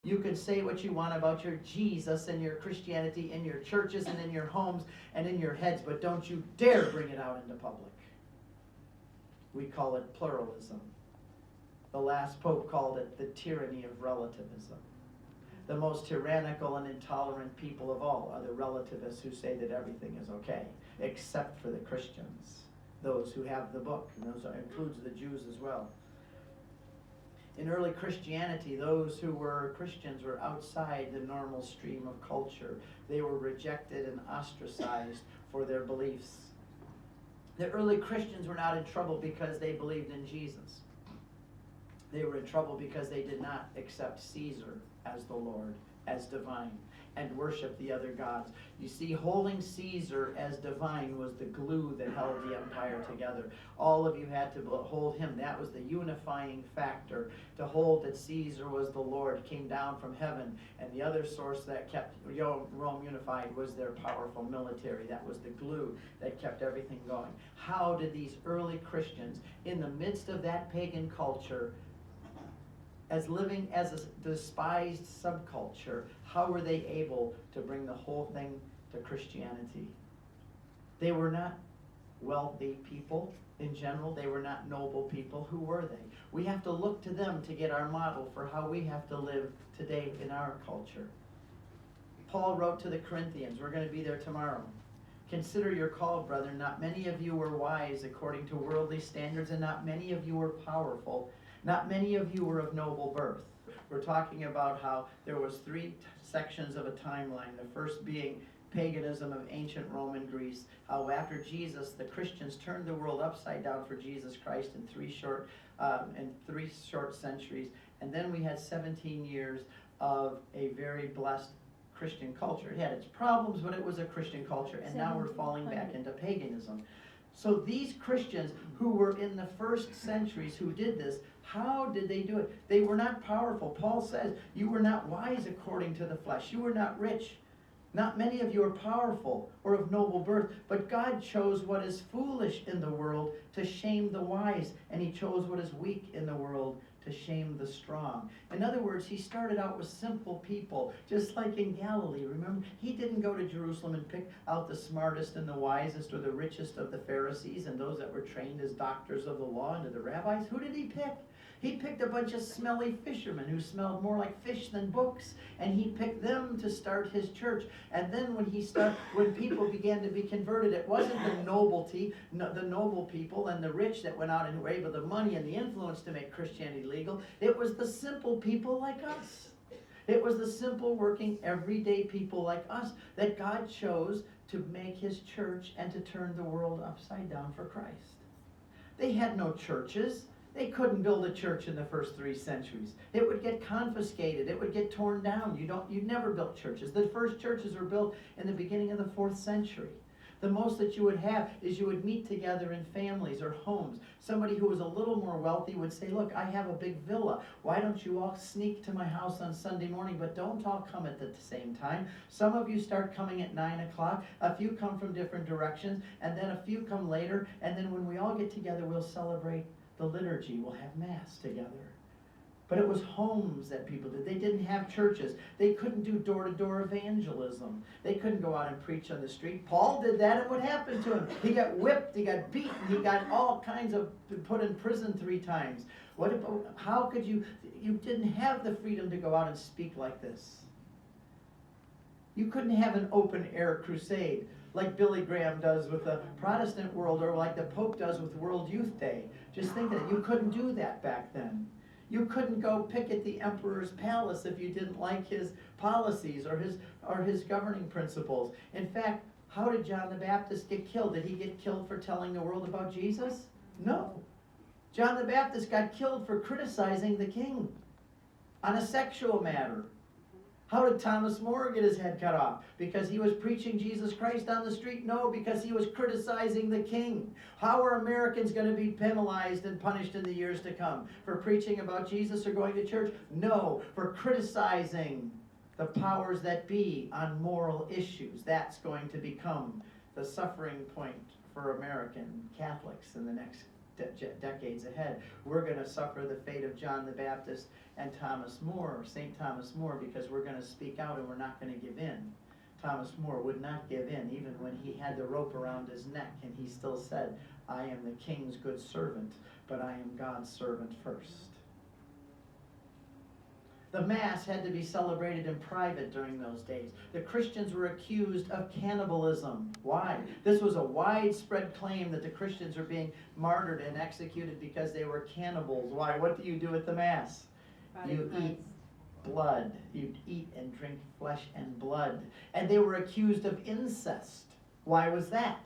You can say what you want about your Jesus and your Christianity in your churches and in your homes and in your heads, but don't you dare bring it out into public. We call it pluralism. The last pope called it the tyranny of relativism. The most tyrannical and intolerant people of all are the relativists who say that everything is okay, except for the Christians, those who have the book, and those includes the Jews as well. In early Christianity, those who were Christians were outside the normal stream of culture. They were rejected and ostracized for their beliefs. The early Christians were not in trouble because they believed in Jesus. They were in trouble because they did not accept Caesar as the Lord, as divine, and worship the other gods. You see, holding Caesar as divine was the glue that held the empire together. All of you had to hold him. That was the unifying factor. To hold that Caesar was the Lord came down from heaven, and the other source that kept Rome unified was their powerful military. That was the glue that kept everything going. How did these early Christians, in the midst of that pagan culture, as living as a despised subculture, how were they able to bring the whole thing to Christianity? They were not wealthy people in general. They were not noble people. Who were they? We have to look to them to get our model for how we have to live today in our culture. Paul wrote to the Corinthians. We're going to be there tomorrow. Consider your call, brethren. Not many of you were wise according to worldly standards, and not many of you were powerful. Not many of you were of noble birth. We're talking about how there was three sections of a timeline. The first being paganism of ancient Rome and Greece. How after Jesus, the Christians turned the world upside down for Jesus Christ in three short centuries. And then we had 17 years of a very blessed Christian culture. It had its problems, but it was a Christian culture. And now we're falling back into paganism. So these Christians who were in the first centuries who did this, how did they do it? They were not powerful. Paul says, you were not wise according to the flesh. You were not rich. Not many of you are powerful or of noble birth, but God chose what is foolish in the world to shame the wise, and he chose what is weak in the world to shame the strong. In other words, he started out with simple people, just like in Galilee. Remember, he didn't go to Jerusalem and pick out the smartest and the wisest or the richest of the Pharisees and those that were trained as doctors of the law and to the rabbis. Who did he pick? He picked a bunch of smelly fishermen who smelled more like fish than books, and he picked them to start his church. And then when people began to be converted, it wasn't the noble people and the rich that went out and were able the money and the influence to make Christianity legal. It was the simple people like us. It was the simple, working, everyday people like us that God chose to make his church and to turn the world upside down for Christ. They had no churches. They couldn't build a church in the first 3 centuries. It would get confiscated. It would get torn down. You never built churches. The first churches were built in the beginning of the 4th century. The most that you would have is you would meet together in families or homes. Somebody who was a little more wealthy would say, look, I have a big villa. Why don't you all sneak to my house on Sunday morning, but don't all come at the same time. Some of you start coming at 9 o'clock. A few come from different directions, and then a few come later. And then when we all get together, we'll celebrate the liturgy. We'll have Mass together. But it was homes that people did. They didn't have churches. They couldn't do door-to-door evangelism. They couldn't go out and preach on the street. Paul did that, and what happened to him? He got whipped, he got beaten, he got all kinds of put in prison 3 times. How could you didn't have the freedom to go out and speak like this. You couldn't have an open-air crusade like Billy Graham does with the Protestant world, or like the Pope does with World Youth Day. Just think that you couldn't do that back then. You couldn't go picket the emperor's palace if you didn't like his policies or his governing principles. In fact, how did John the Baptist get killed? Did he get killed for telling the world about Jesus? No. John the Baptist got killed for criticizing the king on a sexual matter. How did Thomas More get his head cut off? Because he was preaching Jesus Christ on the street? No, because he was criticizing the king. How are Americans going to be penalized and punished in the years to come? For preaching about Jesus or going to church? No, for criticizing the powers that be on moral issues. That's going to become the suffering point for American Catholics in the next decades ahead. We're going to suffer the fate of John the Baptist and Thomas More, St. Thomas More, because we're going to speak out and we're not going to give in. Thomas More would not give in, even when he had the rope around his neck, and he still said, I am the king's good servant, but I am God's servant first. The Mass had to be celebrated in private during those days. The Christians were accused of cannibalism. Why? This was a widespread claim that the Christians were being martyred and executed because they were cannibals. Why? What do you do at the Mass? You eat blood. You eat and drink flesh and blood. And they were accused of incest. Why was that?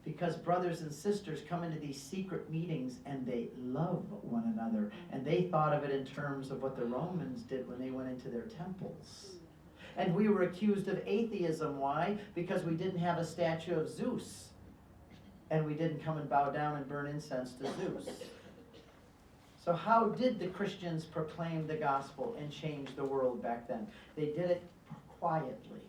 Because brothers and sisters come into these secret meetings and they love one another. And they thought of it in terms of what the Romans did when they went into their temples. And we were accused of atheism. Why? Because we didn't have a statue of Zeus. And we didn't come and bow down and burn incense to Zeus. So how did the Christians proclaim the gospel and change the world back then? They did it quietly.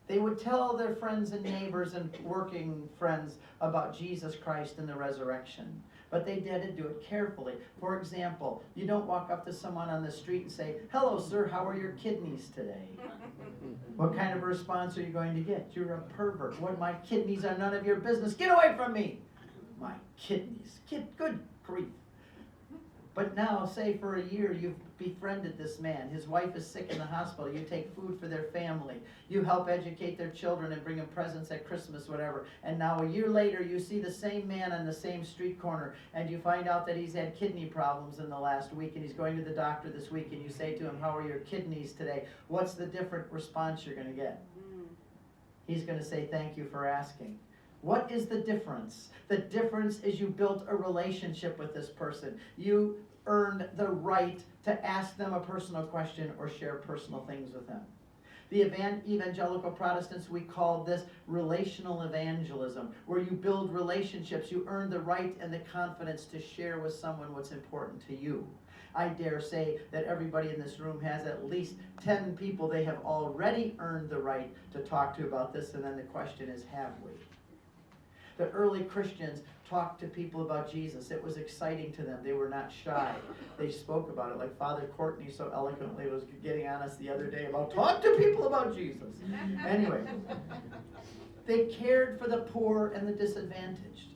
They would tell their friends and neighbors and working friends about Jesus Christ and the resurrection. But they did do it carefully. For example, you don't walk up to someone on the street and say, hello, sir, how are your kidneys today? What kind of a response are you going to get? You're a pervert. What, my kidneys are none of your business. Get away from me. My kidneys. Good grief. But now, say for a year, you've befriended this man. His wife is sick in the hospital. You take food for their family. You help educate their children and bring them presents at Christmas, whatever. And now a year later, you see the same man on the same street corner, and you find out that he's had kidney problems in the last week, and he's going to the doctor this week, and you say to him, how are your kidneys today? What's the different response you're going to get? He's going to say, thank you for asking. What is the difference? The difference is you built a relationship with this person. You earned the right to ask them a personal question or share personal things with them. The evangelical Protestants, we call this relational evangelism, where you build relationships. You earn the right and the confidence to share with someone what's important to you. I dare say that everybody in this room has at least 10 people they have already earned the right to talk to about this, and then the question is, have we? The early Christians talked to people about Jesus. It was exciting to them. They were not shy. They spoke about it, like Father Courtney so eloquently was getting on us the other day about talk to people about Jesus. Anyway, they cared for the poor and the disadvantaged.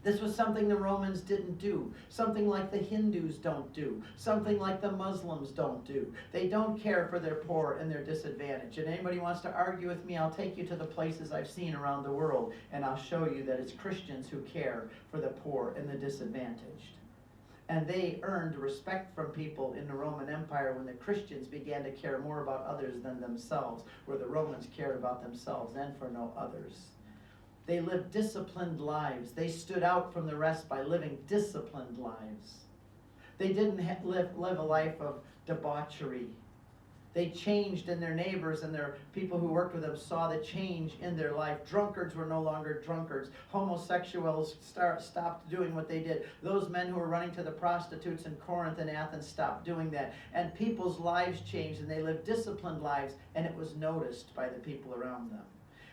This was something the Romans didn't do, something like the Hindus don't do, something like the Muslims don't do. They don't care for their poor and their disadvantaged. And anybody wants to argue with me, I'll take you to the places I've seen around the world, and I'll show you that it's Christians who care for the poor and the disadvantaged. And they earned respect from people in the Roman Empire when the Christians began to care more about others than themselves, where the Romans cared about themselves and for no others. They lived disciplined lives. They stood out from the rest by living disciplined lives. They didn't live a life of debauchery. They changed, and their neighbors and their people who worked with them saw the change in their life. Drunkards were no longer drunkards. Homosexuals stopped doing what they did. Those men who were running to the prostitutes in Corinth and Athens stopped doing that. And people's lives changed, and they lived disciplined lives, and it was noticed by the people around them.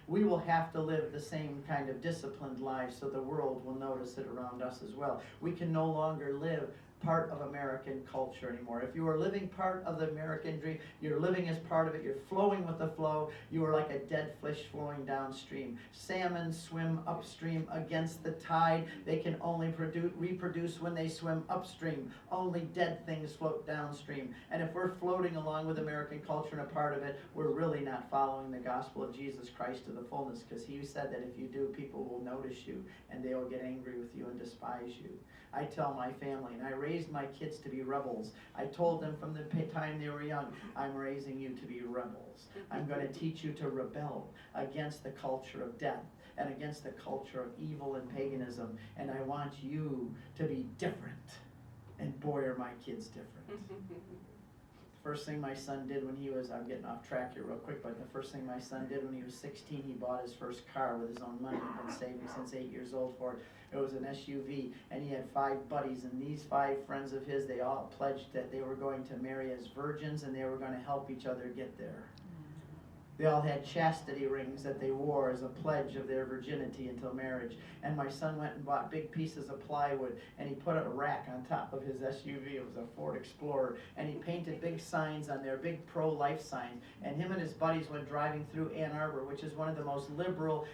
We will have to live the same kind of disciplined lives so the world will notice it around us as well. We can no longer live part of American culture anymore. If you are living part of the American dream, you're living as part of it, you're flowing with the flow, you are like a dead fish flowing downstream. Salmon swim upstream against the tide. They can only reproduce when they swim upstream. Only dead things float downstream. And if we're floating along with American culture and a part of it, we're really not following the gospel of Jesus Christ to the fullness, because he said that if you do, people will notice you and they will get angry with you and despise you. I tell my family, and I raised my kids to be rebels. I told them from the time they were young, I'm raising you to be rebels. I'm going to teach you to rebel against the culture of death and against the culture of evil and paganism. And I want you to be different. And boy, are my kids different. First thing my son did when he was, I'm getting off track here real quick, but the first thing my son did when he was 16, he bought his first car with his own money. He'd been saving since 8 years old for it. It was an SUV, and he had 5 buddies, and these 5 friends of his, they all pledged that they were going to marry as virgins, and they were going to help each other get there. They all had chastity rings that they wore as a pledge of their virginity until marriage. And my son went and bought big pieces of plywood, and he put a rack on top of his SUV. It was a Ford Explorer. And he painted big signs on there, big pro-life signs. And him and his buddies went driving through Ann Arbor, which is one of the most liberal,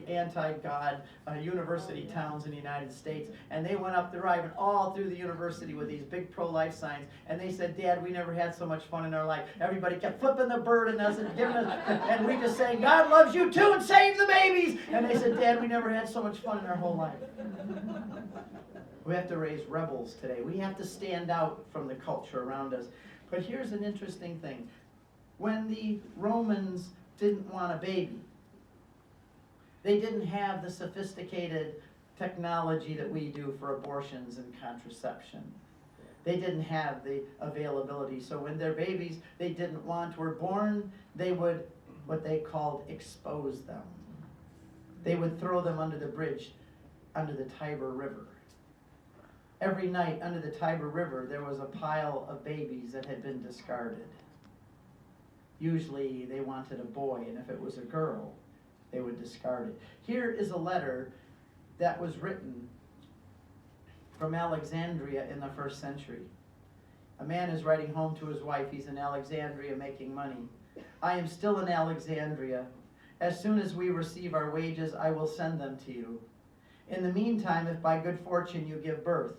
anti-God university towns in the United States. And they went up the drive all through the university with these big pro-life signs. And they said, Dad, we never had so much fun in our life. Everybody kept flipping the bird at us and giving us, and we just saying, God loves you too, and save the babies. And they said, Dad, we never had so much fun in our whole life. We have to raise rebels today. We have to stand out from the culture around us. But here's an interesting thing. When the Romans didn't want a baby, they didn't have the sophisticated technology that we do for abortions and contraception. They didn't have the availability. So when their babies they didn't want were born, they would, what they called, expose them. They would throw them under the bridge, under the Tiber River. Every night under the Tiber River, there was a pile of babies that had been discarded. Usually they wanted a boy, and if it was a girl, they would discard it. Here is a letter that was written from Alexandria in the 1st century. A man is writing home to his wife. He's in Alexandria making money. I am still in Alexandria. As soon as we receive our wages, I will send them to you. In the meantime, if by good fortune you give birth,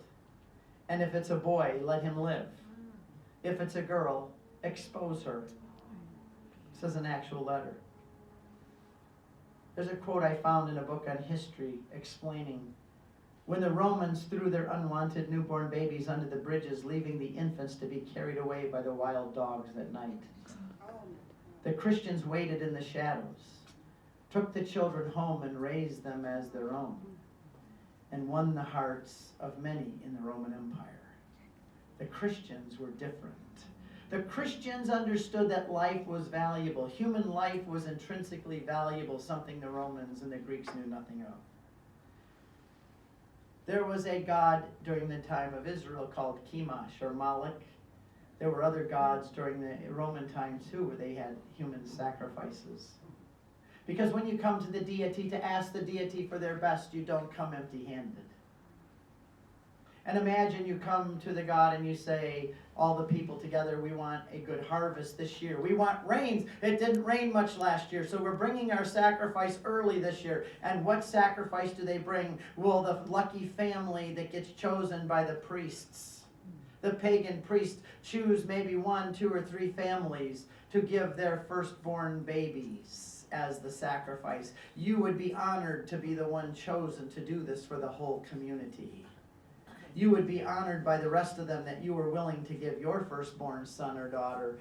and if it's a boy, let him live. If it's a girl, expose her. This is an actual letter. There's a quote I found in a book on history explaining when the Romans threw their unwanted newborn babies under the bridges, leaving the infants to be carried away by the wild dogs at night. The Christians waited in the shadows, took the children home and raised them as their own, and won the hearts of many in the Roman Empire. The Christians were different. The Christians understood that life was valuable. Human life was intrinsically valuable, something the Romans and the Greeks knew nothing of. There was a god during the time of Israel called Chemosh or Moloch. There were other gods during the Roman time too, where they had human sacrifices. Because when you come to the deity to ask the deity for their best, you don't come empty-handed. And imagine you come to the god and you say, all the people together, we want a good harvest this year. We want rains. It didn't rain much last year, so we're bringing our sacrifice early this year. And what sacrifice do they bring? Well, the lucky family that gets chosen by the priests. The pagan priests choose maybe 1, 2, or 3 families to give their firstborn babies as the sacrifice. You would be honored to be the one chosen to do this for the whole community. You would be honored by the rest of them that you were willing to give your firstborn son or daughter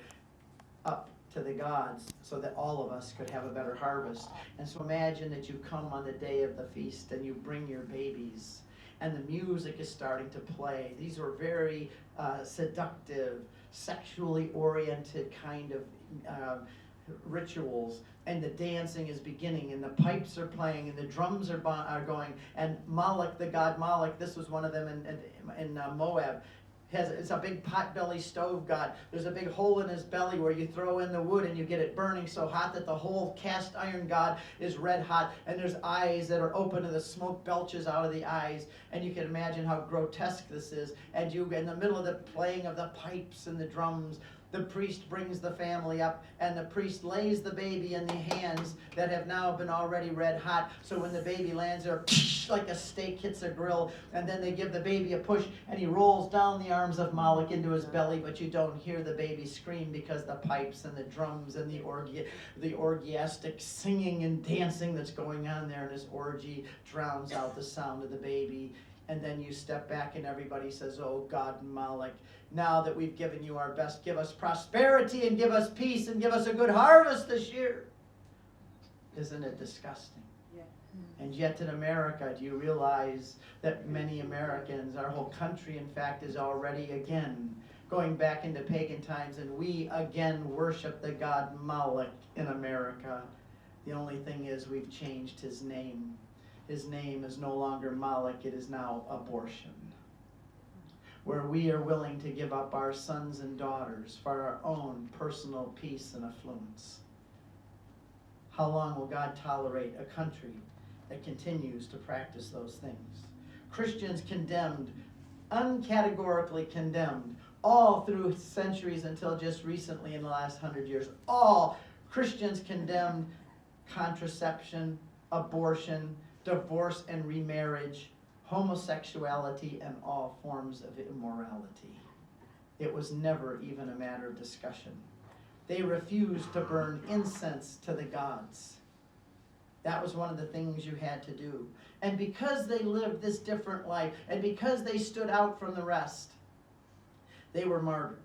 up to the gods so that all of us could have a better harvest. And so imagine that you come on the day of the feast and you bring your babies and the music is starting to play. These are very seductive, sexually oriented kind of rituals, and the dancing is beginning, and the pipes are playing, and the drums are going, and Moloch, the god Moloch, this was one of them in Moab, it's a big pot-belly stove god. There's a big hole in his belly where you throw in the wood and you get it burning so hot that the whole cast iron god is red hot, and there's eyes that are open and the smoke belches out of the eyes, and you can imagine how grotesque this is. And you, in the middle of the playing of the pipes and the drums, the priest brings the family up, and the priest lays the baby in the hands that have now been already red hot. So when the baby lands there, like a steak hits a grill, and then they give the baby a push, and he rolls down the arms of Moloch into his belly, but you don't hear the baby scream because the pipes and the drums and the orgiastic singing and dancing that's going on there in this orgy drowns out the sound of the baby. And then you step back and everybody says, oh God, Moloch, now that we've given you our best, give us prosperity and give us peace and give us a good harvest this year. Isn't it disgusting? Yeah. And yet in America, do you realize that many Americans, our whole country in fact, is already again going back into pagan times, and we again worship the god Moloch in America. The only thing is we've changed his name. His name is no longer Moloch, it is now abortion. Where we are willing to give up our sons and daughters for our own personal peace and affluence. How long will God tolerate a country that continues to practice those things? Christians condemned, uncategorically condemned, all through centuries until just recently in the last 100 years. All Christians condemned contraception, abortion, divorce and remarriage, homosexuality, and all forms of immorality. It was never even a matter of discussion. They refused to burn incense to the gods. That was one of the things you had to do. And because they lived this different life, and because they stood out from the rest, they were martyred.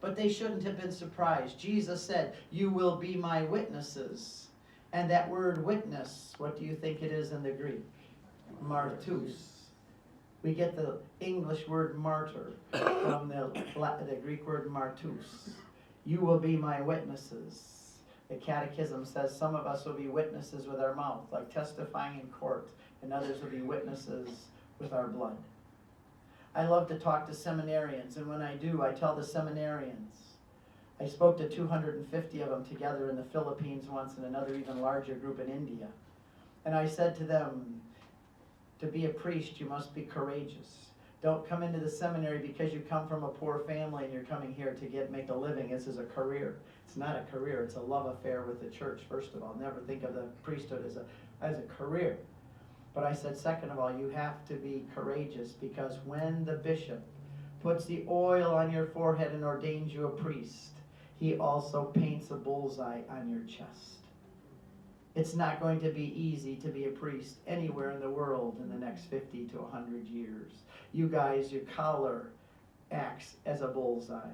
But they shouldn't have been surprised. Jesus said, "You will be my witnesses." And that word witness, what do you think it is in the Greek? Martus. We get the English word martyr from the Greek word martus. You will be my witnesses. The Catechism says some of us will be witnesses with our mouth, like testifying in court, and others will be witnesses with our blood. I love to talk to seminarians, and when I do, I tell the seminarians. I spoke to 250 of them together in the Philippines once, and another even larger group in India. And I said to them, to be a priest, you must be courageous. Don't come into the seminary because you come from a poor family and you're coming here to make a living. This is a career. It's not a career. It's a love affair with the church, first of all. Never think of the priesthood as a career. But I said, second of all, you have to be courageous, because when the bishop puts the oil on your forehead and ordains you a priest, he also paints a bullseye on your chest. It's not going to be easy to be a priest anywhere in the world in the next 50 to 100 years. You guys, your collar acts as a bullseye.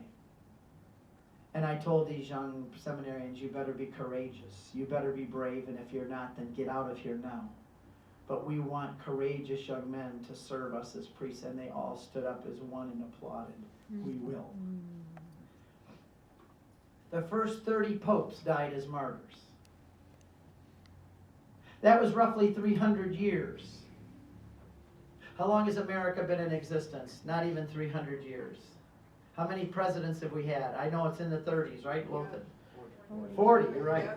And I told these young seminarians, you better be courageous. You better be brave, and if you're not, then get out of here now. But we want courageous young men to serve us as priests, and they all stood up as one and applauded. We will. The first 30 popes died as martyrs. That was roughly 300 years. How long has America been in existence? Not even 300 years. How many presidents have we had? I know it's in the 30s, right? 40, you're right.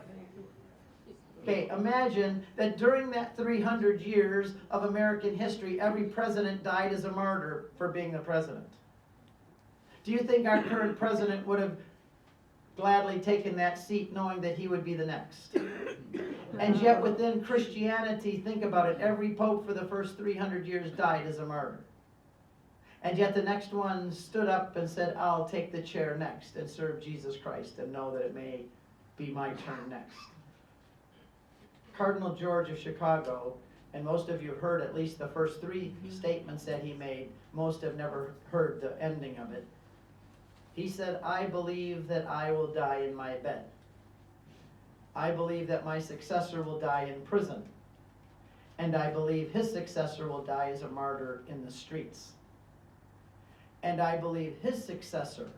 Okay, imagine that during that 300 years of American history, every president died as a martyr for being the president. Do you think our current president would have gladly taken that seat knowing that he would be the next? And yet within Christianity, think about it, every pope for the first 300 years died as a martyr. And yet the next one stood up and said, I'll take the chair next and serve Jesus Christ and know that it may be my turn next. Cardinal George of Chicago, and most of you heard at least the first 3 statements that he made. Most have never heard the ending of it. He said, I believe that I will die in my bed. I believe that my successor will die in prison. And I believe his successor will die as a martyr in the streets. And I believe his successor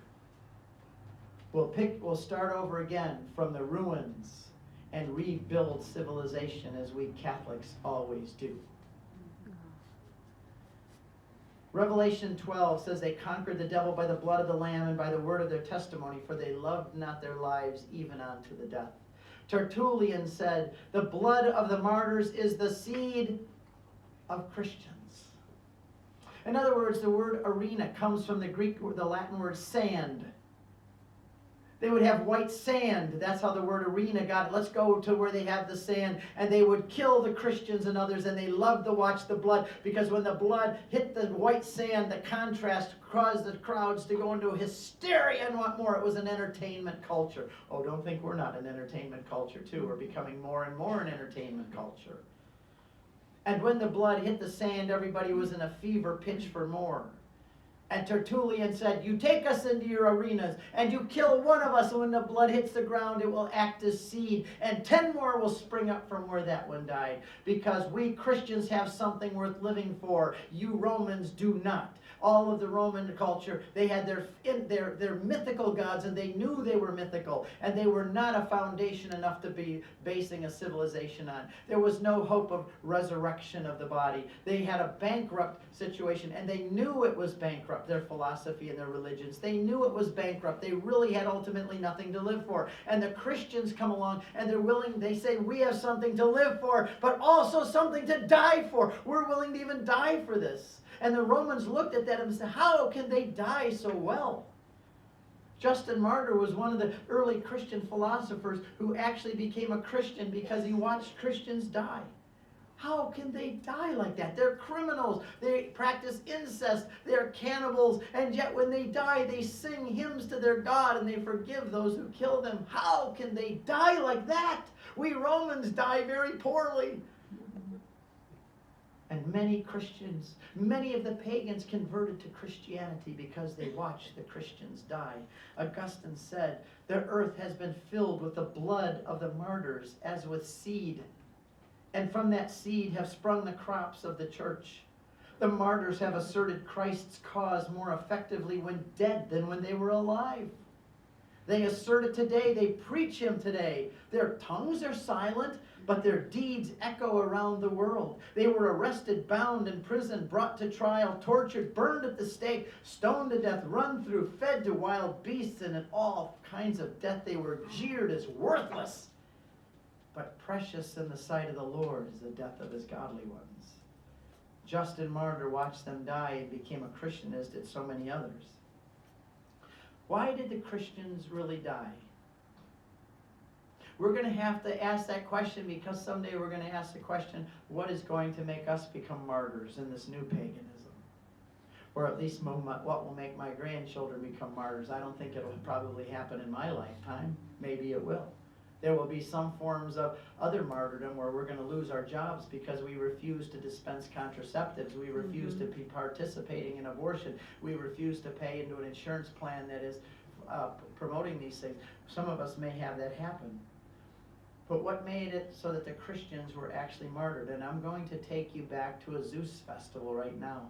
will start over again from the ruins and rebuild civilization as we Catholics always do. Revelation 12 says they conquered the devil by the blood of the Lamb and by the word of their testimony, for they loved not their lives even unto the death. Tertullian said, the blood of the martyrs is the seed of Christians. In other words, the word arena comes from the Latin word sand. They would have white sand. That's how the word arena got it. Let's go to where they have the sand. And they would kill the Christians and others, and they loved to watch the blood, because when the blood hit the white sand, the contrast caused the crowds to go into hysteria and want more. It was an entertainment culture. Oh, don't think we're not an entertainment culture too. We're becoming more and more an entertainment culture. And when the blood hit the sand, everybody was in a fever pitch for more. And Tertullian said, you take us into your arenas and you kill one of us, and when the blood hits the ground, it will act as seed, and 10 more will spring up from where that one died, because we Christians have something worth living for. You Romans do not. All of the Roman culture, they had their mythical gods, and they knew they were mythical, and they were not a foundation enough to be basing a civilization on. There was no hope of resurrection of the body. They had a bankrupt situation, and they knew it was bankrupt. bankrupt, their philosophy and their religions. They knew it was bankrupt. They really had ultimately nothing to live for. And the Christians come along and they're willing, they say, we have something to live for, but also something to die for. We're willing to even die for this. And the Romans looked at that and said, how can they die so well? Justin Martyr was one of the early Christian philosophers who actually became a Christian because he watched Christians die. How can they die like that? They're criminals. They practice incest. They're cannibals. And yet when they die, they sing hymns to their God and they forgive those who kill them. How can they die like that? We Romans die very poorly. And many Christians, many of the pagans converted to Christianity because they watched the Christians die. Augustine said, the earth has been filled with the blood of the martyrs as with seed. And from that seed have sprung the crops of the church. The martyrs have asserted Christ's cause more effectively when dead than when they were alive. They assert it today. They preach him today. Their tongues are silent, but their deeds echo around the world. They were arrested, bound, imprisoned, brought to trial, tortured, burned at the stake, stoned to death, run through, fed to wild beasts, and in all kinds of death they were jeered as worthless. But precious in the sight of the Lord is the death of his godly ones. Justin Martyr watched them die and became a Christian, as did so many others. Why did the Christians really die? We're going to have to ask that question because someday we're going to ask the question, what is going to make us become martyrs in this new paganism? Or at least what will make my grandchildren become martyrs? I don't think it'll probably happen in my lifetime. Maybe it will. There will be some forms of other martyrdom where we're going to lose our jobs because we refuse to dispense contraceptives. We refuse to be participating in abortion. We refuse to pay into an insurance plan that is promoting these things. Some of us may have that happen. But what made it so that the Christians were actually martyred? And I'm going to take you back to a Zeus festival right now.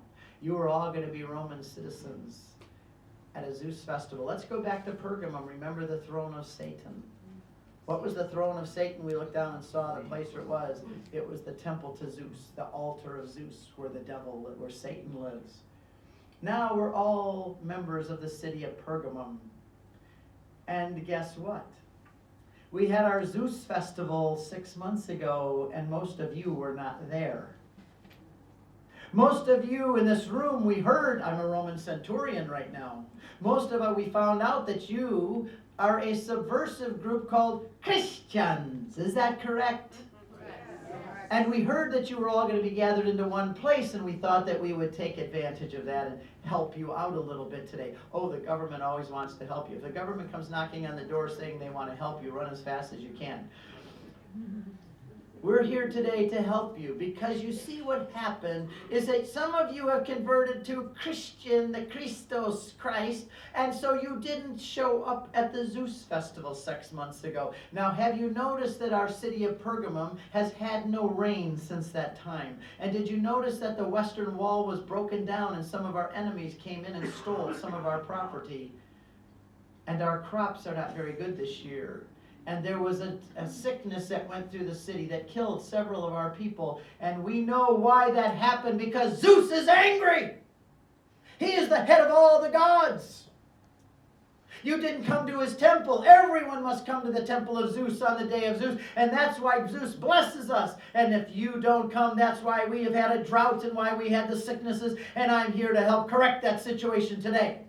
You are all going to be Roman citizens at a Zeus festival. Let's go back to Pergamum. Remember the throne of Satan. What was the throne of Satan? We looked down and saw the place where it was. It was the temple to Zeus, the altar of Zeus, where the devil, where Satan lives. Now we're all members of the city of Pergamum. And guess what? We had our Zeus festival 6 months ago, and most of you were not there. Most of you in this room, we heard, I'm a Roman centurion right now. Most of us, we found out that you are a subversive group called Christians. Is that correct? And we heard that you were all going to be gathered into one place, and we thought that we would take advantage of that and help you out a little bit today. Oh, the government always wants to help you. If the government comes knocking on the door saying they want to help you, run as fast as you can. We're here today to help you because you see what happened is that some of you have converted to Christian, the Christos, Christ, and so you didn't show up at the Zeus festival 6 months ago. Now, have you noticed that our city of Pergamum has had no rain since that time? And did you notice that the western wall was broken down and some of our enemies came in and stole some of our property? And our crops are not very good this year. And there was a sickness that went through the city that killed several of our people. And we know why that happened, because Zeus is angry. He is the head of all the gods. You didn't come to his temple. Everyone must come to the temple of Zeus on the day of Zeus. And that's why Zeus blesses us. And if you don't come, that's why we have had a drought and why we had the sicknesses. And I'm here to help correct that situation today.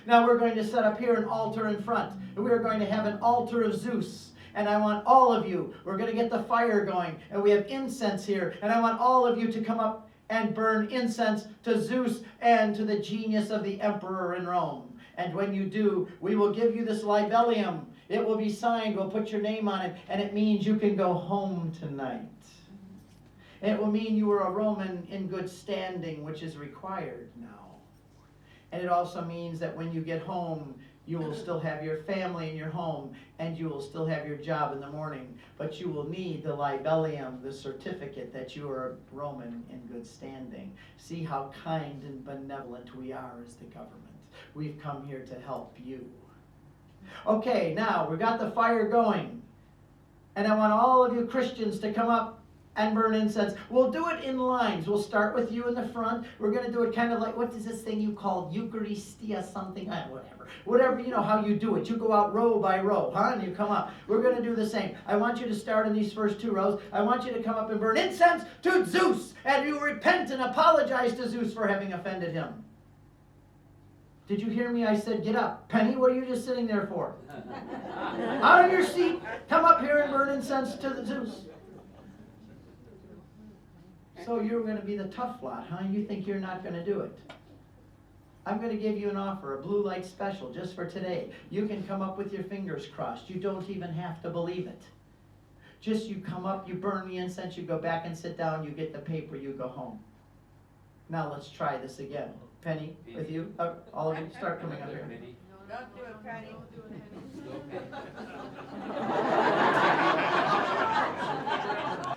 Now we're going to set up here an altar in front. And we are going to have an altar of Zeus. And I want all of you, we're going to get the fire going. And we have incense here. And I want all of you to come up and burn incense to Zeus and to the genius of the emperor in Rome. And when you do, we will give you this libellium. It will be signed. We'll put your name on it. And it means you can go home tonight. And it will mean you are a Roman in good standing, which is required now. And it also means that when you get home, you will still have your family in your home, and you will still have your job in the morning. But you will need the libellium, the certificate that you are a Roman in good standing. See how kind and benevolent we are as the government. We've come here to help you. Okay, now we've got the fire going. And I want all of you Christians to come up and burn incense. We'll do it in lines. We'll start with you in the front. We're going to do it kind of like, what is this thing you call Eucharistia something? Whatever, you know how you do it. You go out row by row, and you come up. We're going to do the same. I want you to start in these first 2 rows. I want you to come up and burn incense to Zeus, and you repent and apologize to Zeus for having offended him. Did you hear me? I said, get up. Penny, what are you just sitting there for? Out of your seat. Come up here and burn incense to the Zeus. So you're going to be the tough lot, huh? You think you're not going to do it. I'm going to give you an offer, a blue light special, just for today. You can come up with your fingers crossed. You don't even have to believe it. Just you come up, you burn the incense, you go back and sit down, you get the paper, you go home. Now let's try this again. Penny, with you? All of you, start coming up here. Don't do it, Penny.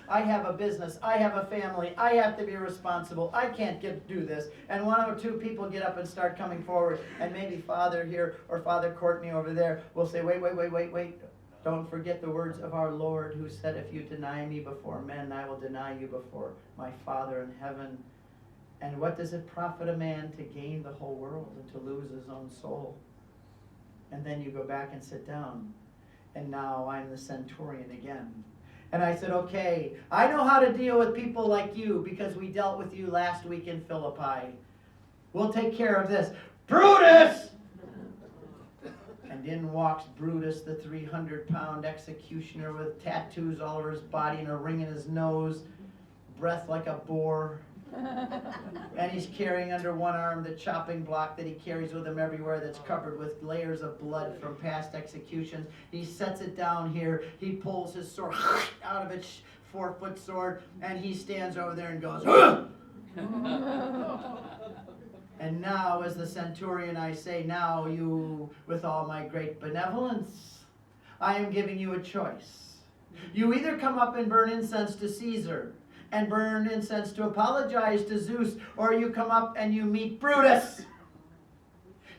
I have a business. I have a family. I have to be responsible. I can't do this. And 1 or 2 people get up and start coming forward. And maybe Father here or Father Courtney over there will say, wait. Don't forget the words of our Lord who said, if you deny me before men, I will deny you before my Father in heaven. And what does it profit a man to gain the whole world and to lose his own soul? And then you go back and sit down. And now I'm the centurion again. And I said, okay, I know how to deal with people like you because we dealt with you last week in Philippi. We'll take care of this. Brutus! And in walks Brutus, the 300-pound executioner with tattoos all over his body and a ring in his nose, breath like a boar. And he's carrying under one arm the chopping block that he carries with him everywhere that's covered with layers of blood from past executions. He sets it down here. He pulls his sword out of its 4-foot sword, and he stands over there and goes, and now, as the centurion, I say, now you, with all my great benevolence, I am giving you a choice. You either come up and burn incense to Caesar, and burn incense to apologize to Zeus, or you come up and you meet Brutus.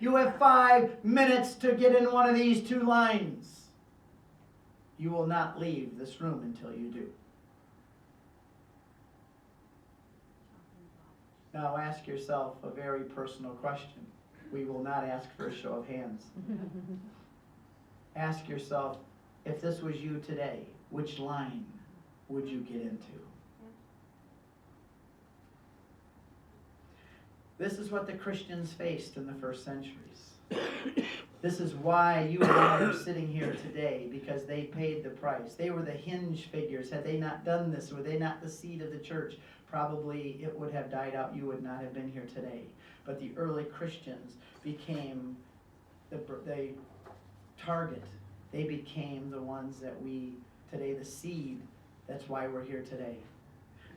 You have 5 minutes to get in one of these 2 lines. You will not leave this room until you do. Now ask yourself a very personal question. We will not ask for a show of hands. Ask yourself, if this was you today, which line would you get into? This is what the Christians faced in the first centuries. This is why you and I are sitting here today, because they paid the price. They were the hinge figures. Had they not done this, were they not the seed of the church, probably it would have died out. You would not have been here today. But the early Christians became the target. They became the ones that we, today, the seed. That's why we're here today.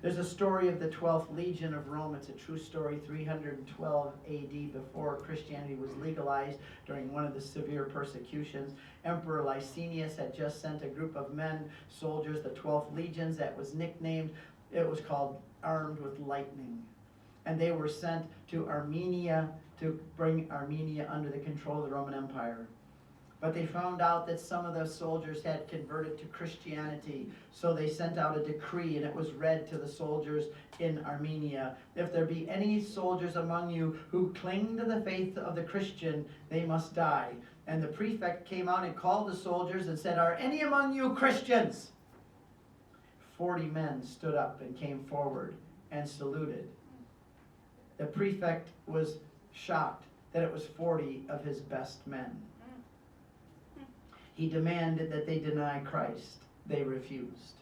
There's a story of the 12th Legion of Rome. It's a true story, 312 AD, before Christianity was legalized during one of the severe persecutions. Emperor Licinius had just sent a group of men, soldiers, the 12th Legions, that was nicknamed, it was called Armed with Lightning. And they were sent to Armenia to bring Armenia under the control of the Roman Empire. But they found out that some of the soldiers had converted to Christianity, so they sent out a decree, and it was read to the soldiers in Armenia. If there be any soldiers among you who cling to the faith of the Christian, they must die. And the prefect came out and called the soldiers and said, are any among you Christians? 40 men stood up and came forward and saluted. The prefect was shocked that it was 40 of his best men. He demanded that they deny Christ. They refused.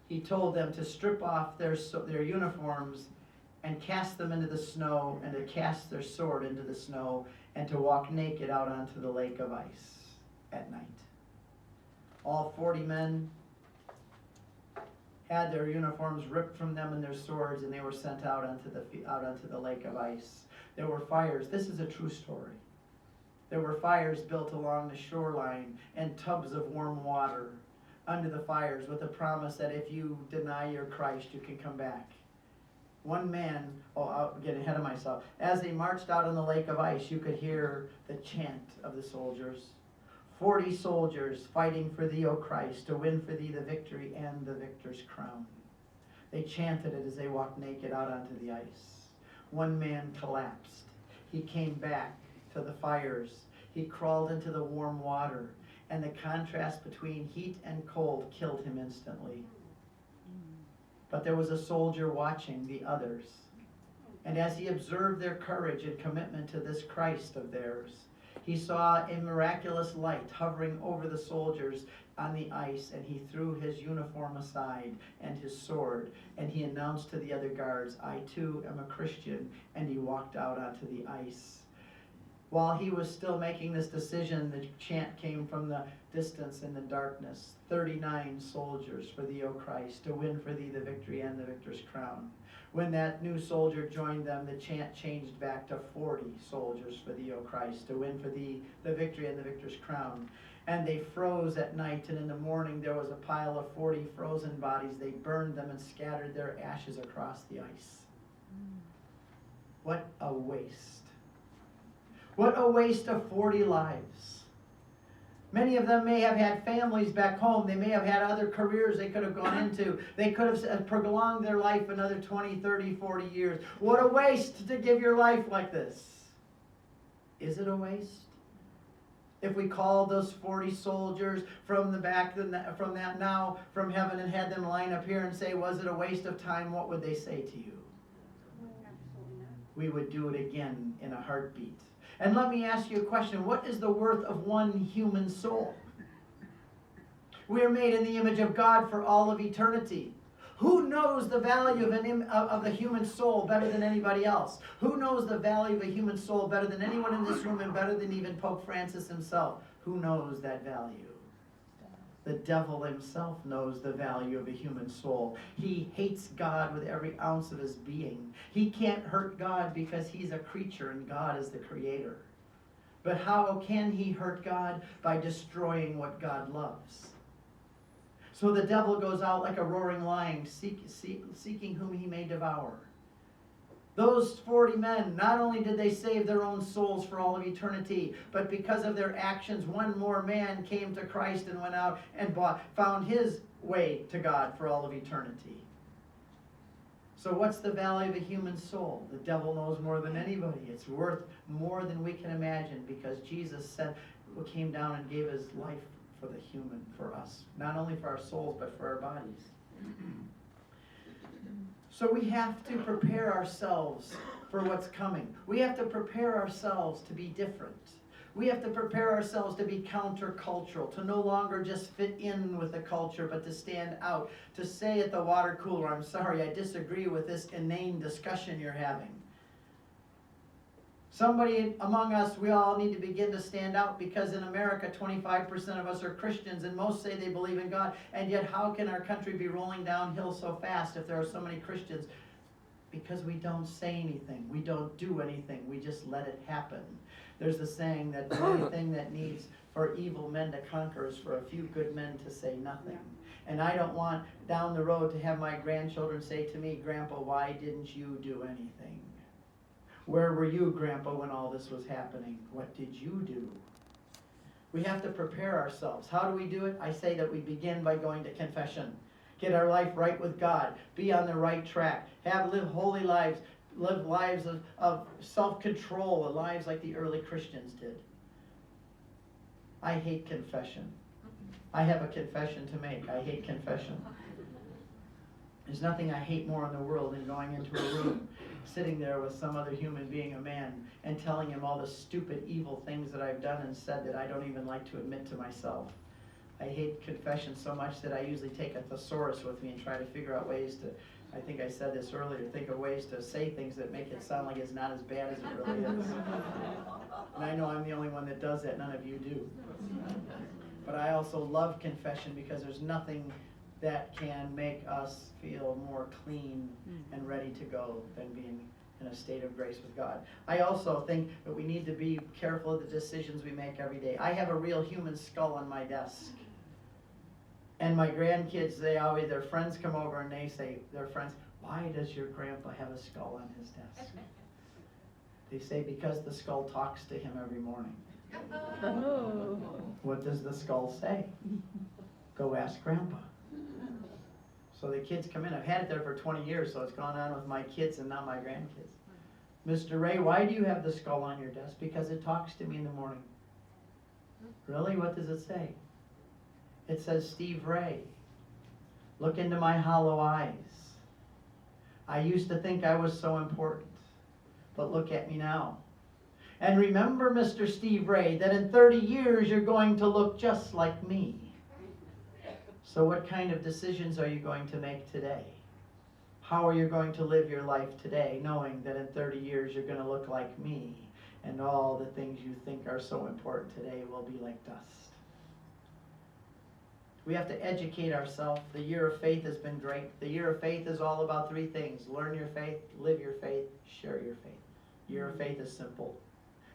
He told them to strip off their uniforms and cast them into the snow, and to cast their sword into the snow, and to walk naked out onto the lake of ice at night. All 40 men had their uniforms ripped from them and their swords, and they were sent out onto the lake of ice. There were fires. This is a true story. There were fires built along the shoreline and tubs of warm water under the fires with the promise that if you deny your Christ, you can come back. One man, I'll get ahead of myself, as they marched out on the lake of ice, you could hear the chant of the soldiers. 40 soldiers fighting for thee, O Christ, to win for thee the victory and the victor's crown. They chanted it as they walked naked out onto the ice. One man collapsed. He came back to the fires. He crawled into the warm water, and the contrast between heat and cold killed him instantly. But there was a soldier watching the others. And as he observed their courage and commitment to this Christ of theirs, he saw a miraculous light hovering over the soldiers on the ice, and he threw his uniform aside and his sword, and he announced to the other guards, "I too am a Christian," and he walked out onto the ice. While he was still making this decision, the chant came from the distance in the darkness, 39 soldiers for thee, O Christ, to win for thee the victory and the victor's crown. When that new soldier joined them, the chant changed back to 40 soldiers for thee, O Christ, to win for thee the victory and the victor's crown. And they froze at night, and in the morning there was a pile of 40 frozen bodies. They burned them and scattered their ashes across the ice. What a waste. What a waste of 40 lives. Many of them may have had families back home. They may have had other careers they could have gone into. They could have prolonged their life another 20, 30, 40 years. What a waste to give your life like this. Is it a waste? If we called those 40 soldiers from the back, from that now, from heaven, and had them line up here and say, was it a waste of time, what would they say to you? We would do it again in a heartbeat. And let me ask you a question. What is the worth of one human soul? We are made in the image of God for all of eternity. Who knows the value of the human soul better than anybody else? Who knows the value of a human soul better than anyone in this room and better than even Pope Francis himself? Who knows that value? The devil himself knows the value of a human soul. He hates God with every ounce of his being. He can't hurt God because he's a creature and God is the creator. But how can he hurt God? By destroying what God loves. So the devil goes out like a roaring lion, seeking whom he may devour. Those 40 men, not only did they save their own souls for all of eternity, but because of their actions, one more man came to Christ and went out and found his way to God for all of eternity. So what's the value of a human soul? The devil knows more than anybody. It's worth more than we can imagine, because Jesus came down and gave his life for the human, for us. Not only for our souls, but for our bodies. So we have to prepare ourselves for what's coming. We have to prepare ourselves to be different. We have to prepare ourselves to be countercultural, to no longer just fit in with the culture, but to stand out, to say at the water cooler, "I'm sorry, I disagree with this inane discussion you're having." Somebody among us, we all need to begin to stand out, because in America, 25% of us are Christians, and most say they believe in God. And yet, how can our country be rolling downhill so fast if there are so many Christians? Because we don't say anything. We don't do anything. We just let it happen. There's the saying that the only thing that needs for evil men to conquer is for a few good men to say nothing. And I don't want down the road to have my grandchildren say to me, "Grandpa, why didn't you do anything? Where were you, Grandpa, when all this was happening? What did you do?" We have to prepare ourselves. How do we do it? I say that we begin by going to confession. Get our life right with God. Be on the right track. Live holy lives. Live lives of self-control, lives like the early Christians did. I hate confession. I have a confession to make. I hate confession. There's nothing I hate more in the world than going into a room, sitting there with some other human being, a man, and telling him all the stupid, evil things that I've done and said that I don't even like to admit to myself. I hate confession so much that I usually take a thesaurus with me and try to figure out ways to, I think I said this earlier, think of ways to say things that make it sound like it's not as bad as it really is. And I know I'm the only one that does that, none of you do. But I also love confession, because there's nothing that can make us feel more clean and ready to go than being in a state of grace with God. I also think that we need to be careful of the decisions we make every day. I have a real human skull on my desk. And my grandkids, their friends come over and they say, their friends, "Why does your grandpa have a skull on his desk?" They say, "Because the skull talks to him every morning." What does the skull say? Go ask Grandpa. So the kids come in. I've had it there for 20 years, so it's gone on with my kids and now my grandkids. Mr. Ray, why do you have the skull on your desk? Because it talks to me in the morning. Really? What does it say? It says, Steve Ray, look into my hollow eyes. I used to think I was so important, but look at me now. And remember, Mr. Steve Ray, that in 30 years you're going to look just like me. So what kind of decisions are you going to make today? How are you going to live your life today, knowing that in 30 years you're going to look like me, and all the things you think are so important today will be like dust? We have to educate ourselves. The year of faith has been great. The year of faith is all about three things. Learn your faith, live your faith, share your faith. Year of faith is simple.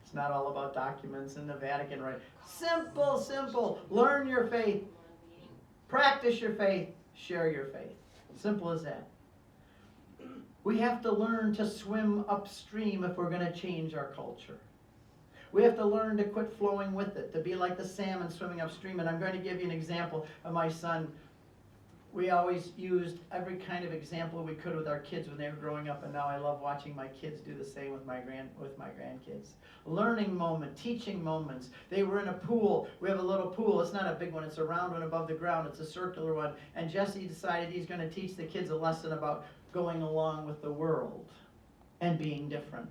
It's not all about documents in the Vatican, right? Simple, simple. Learn your faith, practice your faith, share your faith. Simple as that. We have to learn to swim upstream if we're going to change our culture. We have to learn to quit flowing with it, to be like the salmon swimming upstream. And I'm going to give you an example of my son. We always used every kind of example we could with our kids when they were growing up, and now I love watching my kids do the same with my grandkids. Learning moment, teaching moments. They were in a pool. We have a little pool. It's not a big one. It's a round one above the ground. It's a circular one. And Jesse decided he's going to teach the kids a lesson about going along with the world and being different.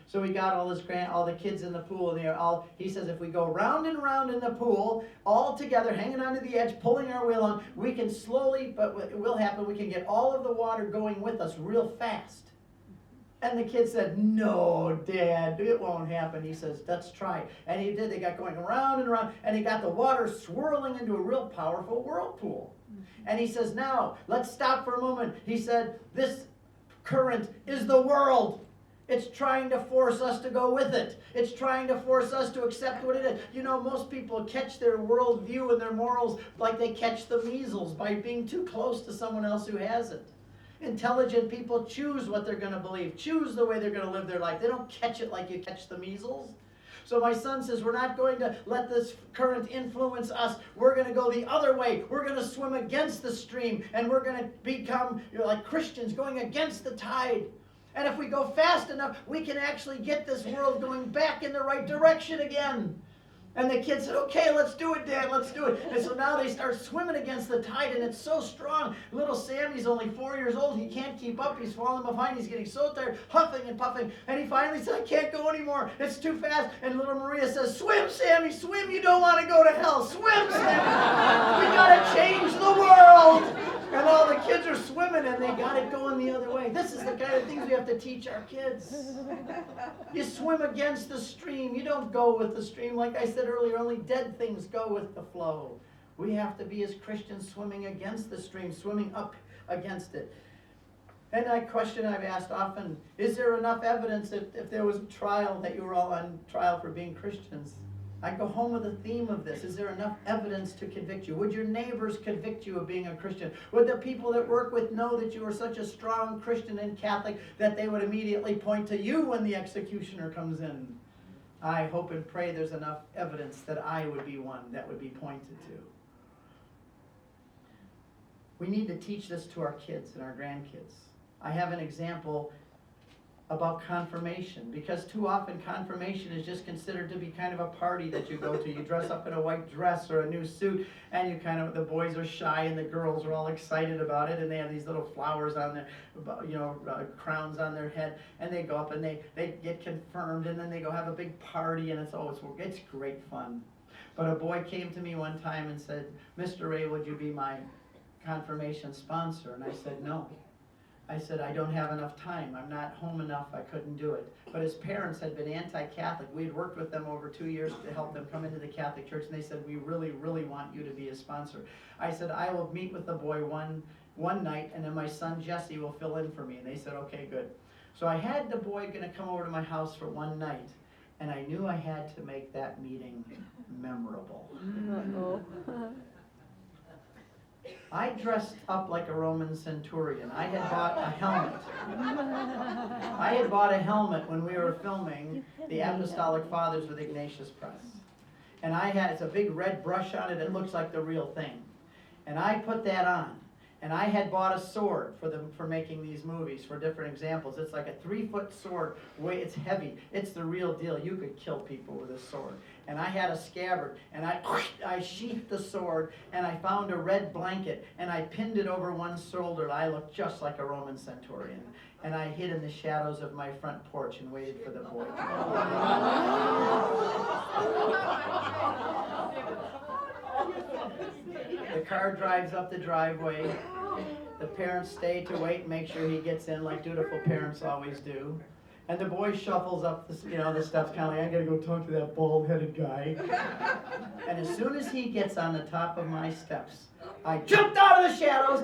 So we got all the kids in the pool, and he says, if we go round and round in the pool, all together, hanging onto the edge, pulling our wheel on, we can slowly, but it will happen, we can get all of the water going with us real fast. And the kid said, no, Dad, it won't happen. He says, let's try. And he did. They got going around and around, and he got the water swirling into a real powerful whirlpool. And he says, now, let's stop for a moment. He said, this current is the world. It's trying to force us to go with it. It's trying to force us to accept what it is. You know, most people catch their worldview and their morals like they catch the measles by being too close to someone else who has it. Intelligent people choose what they're going to believe, choose the way they're going to live their life. They don't catch it like you catch the measles. So my son says, we're not going to let this current influence us. We're going to go the other way. We're going to swim against the stream, and we're going to become like Christians going against the tide. And if we go fast enough, we can actually get this world going back in the right direction again. And the kid said, okay, let's do it, Dad, let's do it. And so now they start swimming against the tide, and it's so strong. Little Sammy's only 4 years old. He can't keep up. He's falling behind. He's getting so tired, huffing and puffing. And he finally said, I can't go anymore. It's too fast. And little Maria says, swim, Sammy, swim. You don't want to go to hell. Swim, Sammy. We got to change the world. And all the kids are swimming, and they got it going the other way. This is the kind of things we have to teach our kids. You swim against the stream. You don't go with the stream. Like I said earlier, only dead things go with the flow. We have to be, as Christians, swimming against the stream, swimming up against it. And that question I've asked often, is there enough evidence if there was a trial that you were all on trial for being Christians? I go home with the theme of this. Is there enough evidence to convict you? Would your neighbors convict you of being a Christian? Would the people that work with know that you are such a strong Christian and Catholic that they would immediately point to you when the executioner comes in? I hope and pray there's enough evidence that I would be one that would be pointed to. We need to teach this to our kids and our grandkids. I have an example about confirmation, because too often confirmation is just considered to be kind of a party that you go to. You dress up in a white dress or a new suit, and you kind of, the boys are shy and the girls are all excited about it, and they have these little flowers on their, crowns on their head, and they go up and they get confirmed, and then they go have a big party, and it's great fun. But a boy came to me one time and said, Mr. Ray, would you be my confirmation sponsor? And I said, no. I said, I don't have enough time. I'm not home enough. I couldn't do it. But his parents had been anti-Catholic. We had worked with them over 2 years to help them come into the Catholic Church, and they said, we really, really want you to be a sponsor. I said, I will meet with the boy one night, and then my son Jesse will fill in for me. And they said, okay, good. So I had the boy going to come over to my house for one night, and I knew I had to make that meeting memorable. I dressed up like a Roman centurion. I had bought a helmet. I had bought a helmet when we were filming the Apostolic Fathers with Ignatius Press. And it's a big red brush on it. It looks like the real thing. And I put that on. And I had bought a sword for making these movies, for different examples. It's like a 3-foot sword. It's heavy. It's the real deal. You could kill people with a sword. And I had a scabbard, and I sheathed the sword, and I found a red blanket, and I pinned it over one shoulder. I looked just like a Roman centurion. And I hid in the shadows of my front porch and waited for the boy to come. The car drives up the driveway. The parents stay to wait and make sure he gets in like dutiful parents always do. And the boy shuffles up, the stuff's kind of like, I gotta go talk to that bald-headed guy. And as soon as he gets on the top of my steps, I jumped out of the shadows,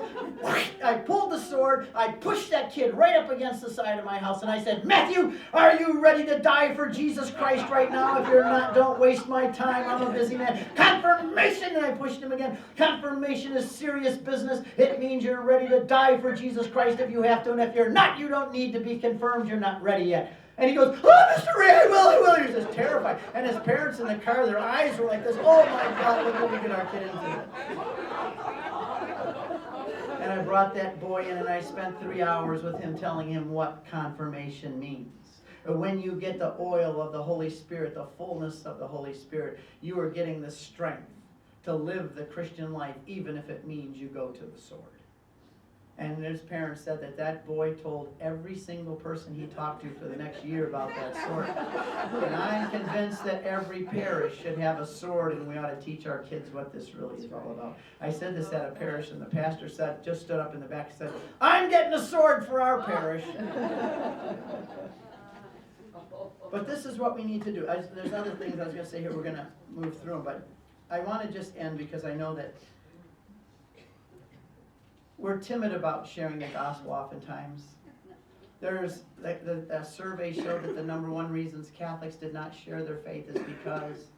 I pulled the sword, I pushed that kid right up against the side of my house, and I said, Matthew, are you ready to die for Jesus Christ right now? If you're not, don't waste my time, I'm a busy man. Confirmation! And I pushed him again. Confirmation is serious business. It means you're ready to die for Jesus Christ if you have to, and if you're not, you don't need to be confirmed, you're not ready yet. And he goes, oh, Mr. Ray, I will. He was just terrified. And his parents in the car, their eyes were like this. Oh, my God, look what we get our kid into. And I brought that boy in, and I spent 3 hours with him telling him what confirmation means. When you get the oil of the Holy Spirit, the fullness of the Holy Spirit, you are getting the strength to live the Christian life, even if it means you go to the sword. And his parents said that boy told every single person he talked to for the next year about that sword. And I'm convinced that every parish should have a sword, and we ought to teach our kids what this really is all about. I said this at a parish, and the pastor just stood up in the back and said, I'm getting a sword for our parish. But this is what we need to do. There's other things I was going to say here. We're going to move through them, but I want to just end because I know that we're timid about sharing the gospel oftentimes. There's a survey showed that the #1 reasons Catholics did not share their faith is because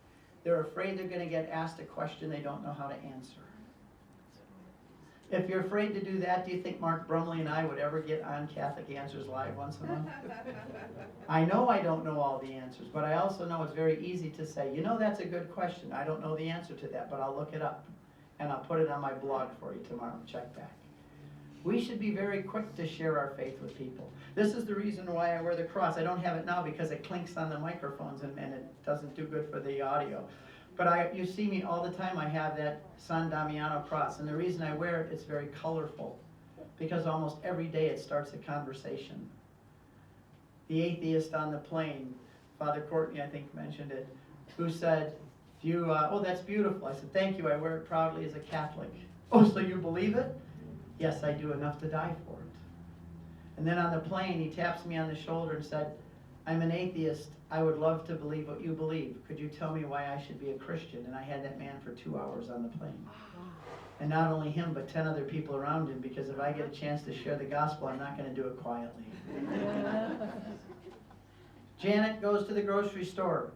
they're afraid they're going to get asked a question they don't know how to answer. If you're afraid to do that, do you think Mark Brumley and I would ever get on Catholic Answers Live once a month? I know I don't know all the answers, but I also know it's very easy to say, that's a good question. I don't know the answer to that, but I'll look it up. And I'll put it on my blog for you tomorrow. Check back. We should be very quick to share our faith with people. This is the reason why I wear the cross. I don't have it now because it clinks on the microphones and it doesn't do good for the audio. But you see me all the time. I have that San Damiano cross. And the reason I wear it, it's very colorful. Because almost every day it starts a conversation. The atheist on the plane, Father Courtney, I think, mentioned it, who said, oh, that's beautiful. I said, thank you. I wear it proudly as a Catholic. Oh, so you believe it? Yes, I do, enough to die for it. And then on the plane, he taps me on the shoulder and said, I'm an atheist. I would love to believe what you believe. Could you tell me why I should be a Christian? And I had that man for 2 hours on the plane. And not only him, but 10 other people around him, because if I get a chance to share the gospel, I'm not going to do it quietly. Janet goes to the grocery store.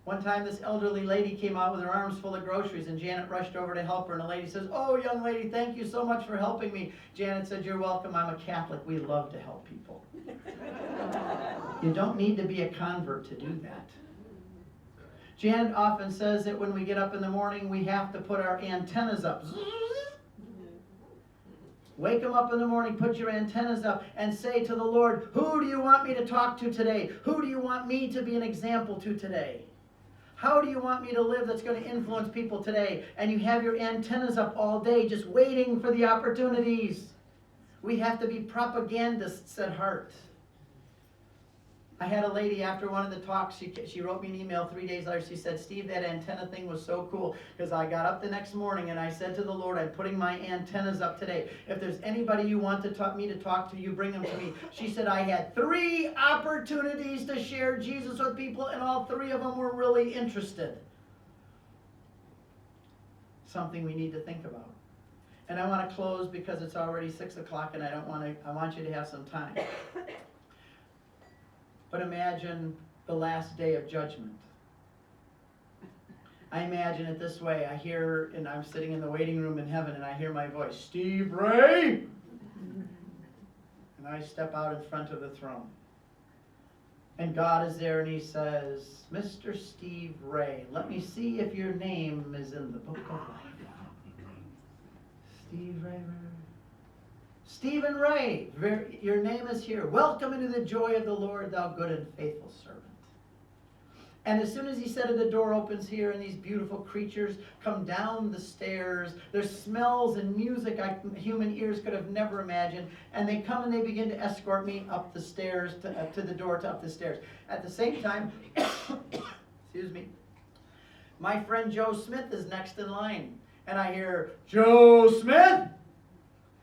One time this elderly lady came out with her arms full of groceries, and Janet rushed over to help her, and the lady says, oh, young lady, thank you so much for helping me. Janet said, you're welcome. I'm a Catholic. We love to help people. You don't need to be a convert to do that. Janet often says that when we get up in the morning, we have to put our antennas up. Wake them up in the morning, put your antennas up, and say to the Lord, who do you want me to talk to today? Who do you want me to be an example to today? How do you want me to live that's going to influence people today? And you have your antennas up all day just waiting for the opportunities. We have to be propagandists at heart. I had a lady after one of the talks, she wrote me an email 3 days later. She said, Steve, that antenna thing was so cool because I got up the next morning and I said to the Lord, I'm putting my antennas up today. If there's anybody you want me to talk to, you bring them to me. She said, I had 3 opportunities to share Jesus with people and all 3 of them were really interested. Something we need to think about. And I want to close because it's already 6 o'clock and I want you to have some time. But imagine the last day of judgment. I imagine it this way. I'm sitting in the waiting room in heaven and I hear my voice, Steve Ray! And I step out in front of the throne. And God is there and he says, Mr. Steve Ray, let me see if your name is in the book of life. Steve Ray. Stephen Ray, your name is here. Welcome into the joy of the Lord, thou good and faithful servant. And as soon as he said it, the door opens here, and these beautiful creatures come down the stairs. There's smells and music human ears could have never imagined. And they come and they begin to escort me up the stairs, to the door, to up the stairs. At the same time, excuse me, my friend Joe Smith is next in line. And I hear, Joe Smith?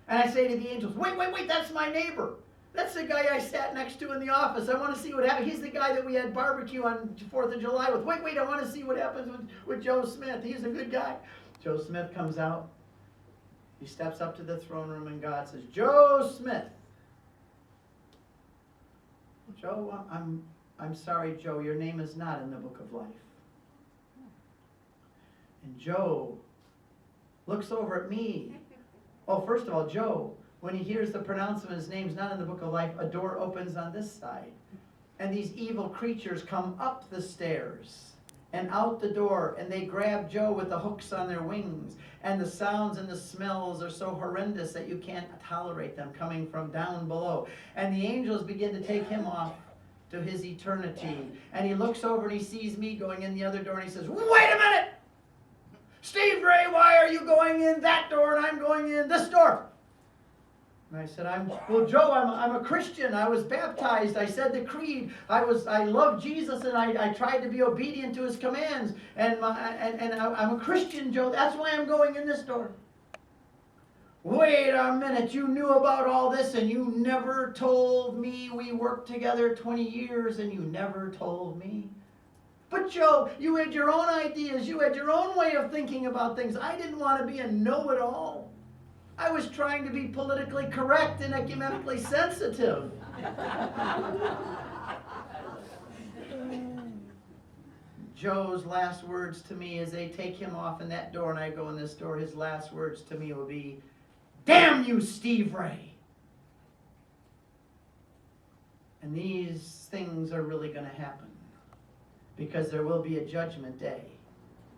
And I say to the angels, wait, that's my neighbor. That's the guy I sat next to in the office. I want to see what happened. He's the guy that we had barbecue on 4th of July with. Wait, I want to see what happens with Joe Smith. He's a good guy. Joe Smith comes out. He steps up to the throne room, and God says, Joe Smith. Joe, I'm sorry, Joe, your name is not in the book of life. And Joe looks over at me. Oh, first of all, Joe, when he hears the pronouncement, his name's not in the book of life, a door opens on this side. And these evil creatures come up the stairs and out the door, and they grab Joe with the hooks on their wings. And the sounds and the smells are so horrendous that you can't tolerate them coming from down below. And the angels begin to take him off to his eternity. And he looks over and he sees me going in the other door, and he says, wait a minute! Steve Ray, why are you going in that door and I'm going in this door? And I said, well, Joe, I'm a Christian. I was baptized. I said the creed. I love Jesus, and I tried to be obedient to his commands. And I'm a Christian, Joe. That's why I'm going in this door. Wait a minute. You knew about all this, and you never told me. We worked together 20 years, and you never told me. But Joe, you had your own ideas. You had your own way of thinking about things. I didn't want to be a know-it-all. I was trying to be politically correct and ecumenically sensitive. Joe's last words to me as they take him off in that door and I go in this door, his last words to me will be, damn you, Steve Ray. And these things are really going to happen because there will be a judgment day.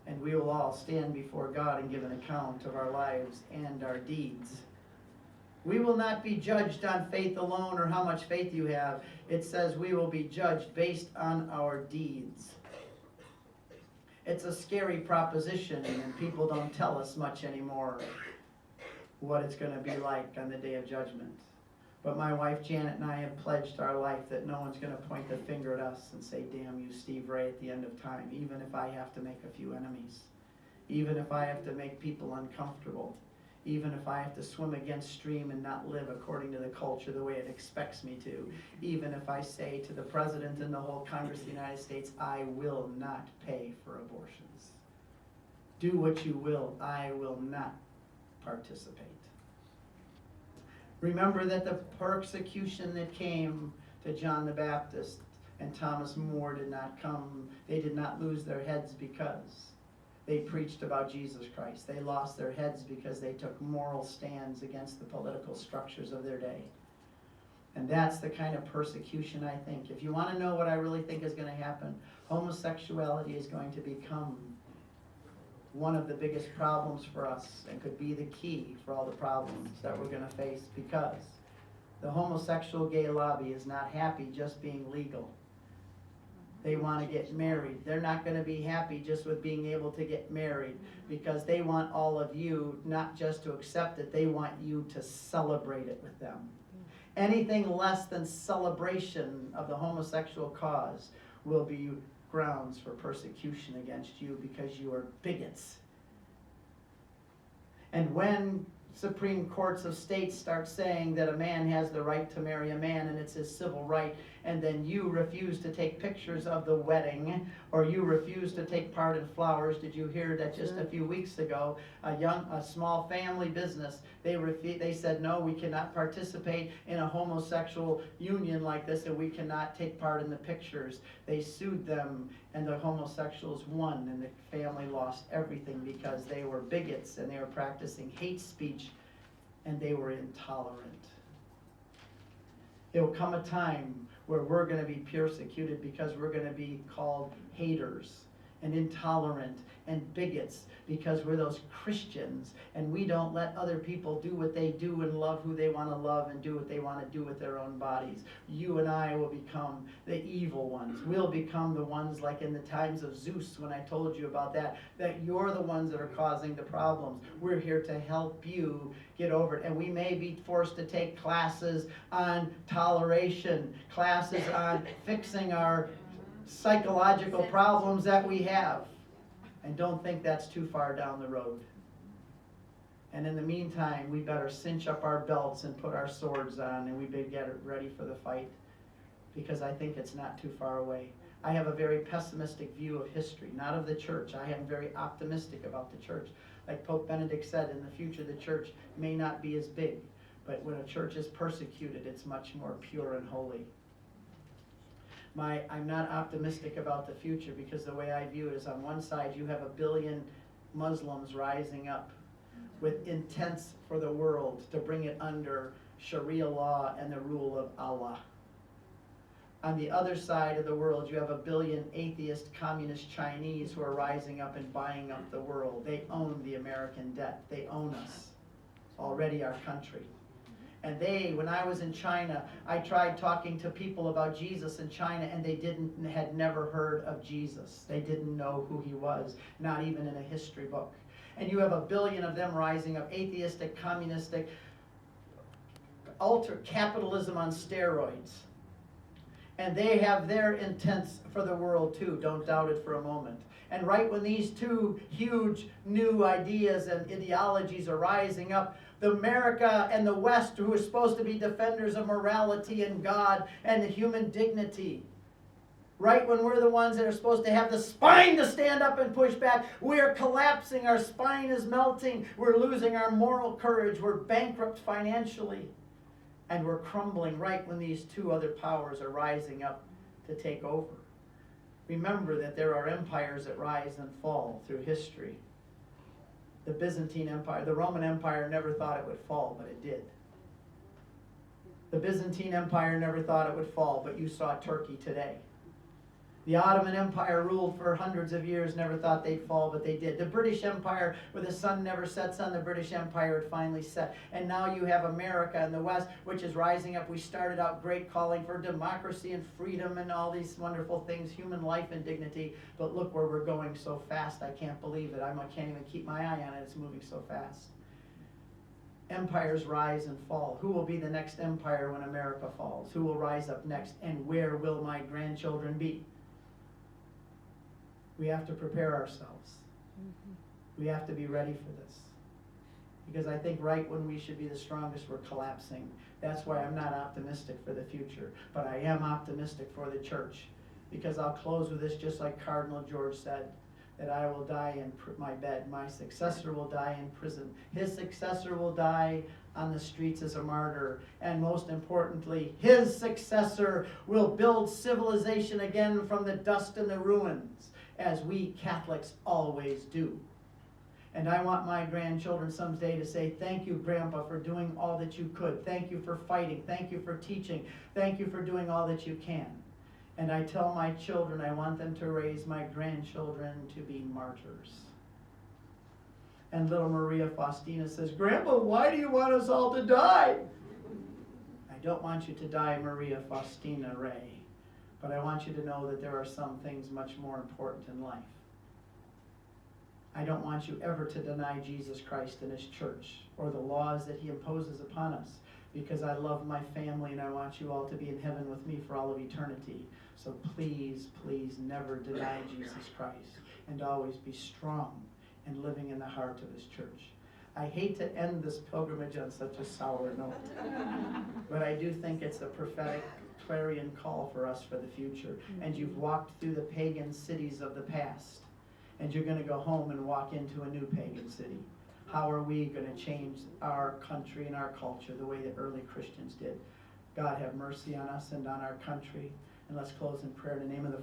And we will all stand before God and give an account of our lives and our deeds. We will not be judged on faith alone or how much faith you have. It says we will be judged based on our deeds. It's a scary proposition, and people don't tell us much anymore what it's going to be like on the day of judgment. But my wife Janet and I have pledged our life that no one's going to point the finger at us and say, damn you, Steve Ray, at the end of time, even if I have to make a few enemies, even if I have to make people uncomfortable, even if I have to swim against stream and not live according to the culture the way it expects me to, even if I say to the President and the whole Congress of the United States, I will not pay for abortions. Do what you will, I will not participate. Remember that the persecution that came to John the Baptist and Thomas More did not come. They did not lose their heads because they preached about Jesus Christ. They lost their heads because they took moral stands against the political structures of their day. And that's the kind of persecution I think. If you want to know what I really think is going to happen, homosexuality is going to become one of the biggest problems for us and could be the key for all the problems that we're going to face because the homosexual gay lobby is not happy just being legal. They want to get married. They're not going to be happy just with being able to get married because they want all of you not just to accept it, they want you to celebrate it with them. Anything less than celebration of the homosexual cause will be grounds for persecution against you because you are bigots. And when Supreme Courts of states start saying that a man has the right to marry a man and it's his civil right, and then you refuse to take pictures of the wedding or you refuse to take part in flowers. Did you hear that just a few weeks ago, a small family business, they said, no, we cannot participate in a homosexual union like this and we cannot take part in the pictures. They sued them and the homosexuals won and the family lost everything because they were bigots and they were practicing hate speech and they were intolerant. There will come a time where we're going to be persecuted because we're going to be called haters and intolerant and bigots because we're those Christians and we don't let other people do what they do and love who they want to love and do what they want to do with their own bodies. You and I will become the evil ones. We'll become the ones like in the times of Zeus when I told you about that you're the ones that are causing the problems. We're here to help you get over it. And we may be forced to take classes on toleration, classes on fixing our psychological problems that we have. And don't think that's too far down the road. And in the meantime, we better cinch up our belts and put our swords on, and we better get ready for the fight, because I think it's not too far away. I have a very pessimistic view of history, not of the church. I am very optimistic about the church. Like Pope Benedict said, in the future the church may not be as big, but when a church is persecuted, it's much more pure and holy. I'm not optimistic about the future, because the way I view it is, on one side you have 1 billion Muslims rising up with intents for the world to bring it under Sharia law and the rule of Allah. On the other side of the world, you have 1 billion atheist, communist Chinese who are rising up and buying up the world. They own the American debt. They own us, already our country. And when I was in China, I tried talking to people about Jesus in China, and they had never heard of Jesus. They didn't know who he was, not even in a history book. And you have 1 billion of them rising up, atheistic, communistic, capitalism on steroids. And they have their intents for the world too, don't doubt it for a moment. And right when these two huge new ideas and ideologies are rising up, the America and the West, who are supposed to be defenders of morality and God and human dignity, right when we're the ones that are supposed to have the spine to stand up and push back, we are collapsing, our spine is melting, we're losing our moral courage, we're bankrupt financially, and we're crumbling right when these two other powers are rising up to take over. Remember that there are empires that rise and fall through history. The Byzantine Empire, the Roman Empire never thought it would fall, but it did. The Byzantine Empire never thought it would fall, but you saw Turkey today. The Ottoman Empire ruled for hundreds of years, never thought they'd fall, but they did. The British Empire, where the sun never sets on the British Empire, it finally set. And now you have America and the West, which is rising up. We started out great, calling for democracy and freedom and all these wonderful things, human life and dignity. But look where we're going so fast. I can't believe it. I can't even keep my eye on it. It's moving so fast. Empires rise and fall. Who will be the next empire when America falls? Who will rise up next? And where will my grandchildren be? We have to prepare ourselves. We have to be ready for this. Because I think right when we should be the strongest, we're collapsing. That's why I'm not optimistic for the future. But I am optimistic for the church. Because I'll close with this, just like Cardinal George said, that I will die in my bed. My successor will die in prison. His successor will die on the streets as a martyr. And most importantly, his successor will build civilization again from the dust and the ruins, as we Catholics always do. And I want my grandchildren someday to say, thank you, Grandpa, for doing all that you could. Thank you for fighting. Thank you for teaching. Thank you for doing all that you can. And I tell my children I want them to raise my grandchildren to be martyrs. And little Maria Faustina says, Grandpa, why do you want us all to die? I don't want you to die, Maria Faustina Ray. But I want you to know that there are some things much more important in life. I don't want you ever to deny Jesus Christ and his church or the laws that he imposes upon us, because I love my family and I want you all to be in heaven with me for all of eternity. So please, please never deny Jesus Christ, and always be strong and living in the heart of his church. I hate to end this pilgrimage on such a sour note, but I do think it's a prophetic clarion call for us for the future. And you've walked through the pagan cities of the past, and you're going to go home and walk into a new pagan city. How are we going to change our country and our culture the way that early Christians did? God have mercy on us and on our country. And let's close in prayer in the name of the